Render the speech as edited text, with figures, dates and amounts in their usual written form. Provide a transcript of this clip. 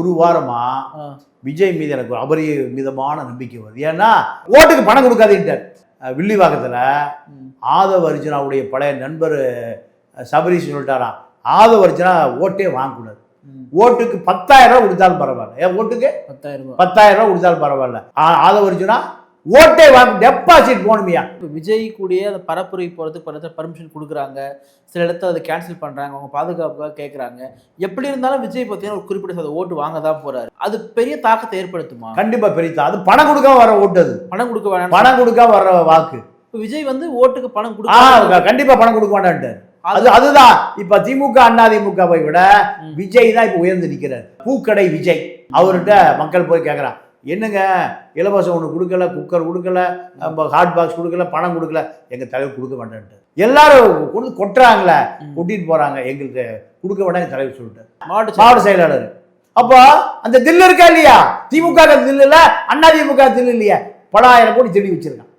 ஒரு வாரமா விஜய் மீது எனக்கு ஒரு அபரிமிதமான நம்பிக்கை வருது. ஏன்னா ஓட்டுக்கு பணம் கொடுக்காதீன்ட்டார். வில்லிவாக்கத்தில் ஆதவ அர்ஜுனாவுடைய பழைய நண்பர் சபரீஷ் சொல்லிட்டாராம், ஆதவ அர்ஜுனா ஓட்டே வாங்கக்கூடாது, ஓட்டுக்கு 10,000 ரூபா கொடுத்தாலும் பரவாயில்ல, என் ஓட்டுக்கு 10,000 ரூபா கொடுத்தாலும் பரவாயில்ல, ஆதவ அர்ஜுனா ஓட்டே வாங்க, டெபாசிட் போகணுமியா. விஜய் கூடிய அந்த பரப்புரை போகிறதுக்கு பர்மிஷன் கொடுக்குறாங்க, சில இடத்துல அதை கேன்சல் பண்ணுறாங்க, அவங்க பாதுகாப்புக்காக கேட்குறாங்க. எப்படி இருந்தாலும் விஜய் பார்த்தீங்கன்னா ஒரு குறிப்பிட்ட ஓட்டு வாங்க தான் போறாரு. அது பெரிய தாக்கத்தை ஏற்படுத்துமா? கண்டிப்பாக பெரிய அது பணம் கொடுக்க வர ஓட்டு, அது பணம் கொடுக்க வேணாம், பணம் கொடுக்க வர வாக்கு. இப்போ விஜய் ஓட்டுக்கு பணம் கொடுக்க கண்டிப்பாக பணம் கொடுக்க வேண்டான்ட்டு அதுதான். இப்ப திமுக அதிமுகவை விட விஜய் தான் இப்ப உயர்ந்து நிற்கிறார். பூக்கடை விஜய் அவர்கிட்ட மக்கள் போய் கேட்குறான், என்னங்க இலவசம் ஒன்று கொடுக்கல, குக்கர் கொடுக்கல, ஹாட் பாக்ஸ் கொடுக்கல, பணம் கொடுக்கல, எங்க தலைவர் கொடுக்க வேண்டான்ட்டு எல்லாரும் கொடுத்து கொட்டுறாங்களே, கூட்டிட்டு போறாங்க, எங்களுக்கு கொடுக்க வேண்டாம் எங்க தலைவர் சொல்லிட்டு மாவட்ட செயலாளர். அப்போ அந்த தில்லு இருக்கா இல்லையா, திமுக தில்லு இல்ல, அதிமுக தில்லு இல்லையா, 10,000 கோடி திருடி வச்சிருக்கான்.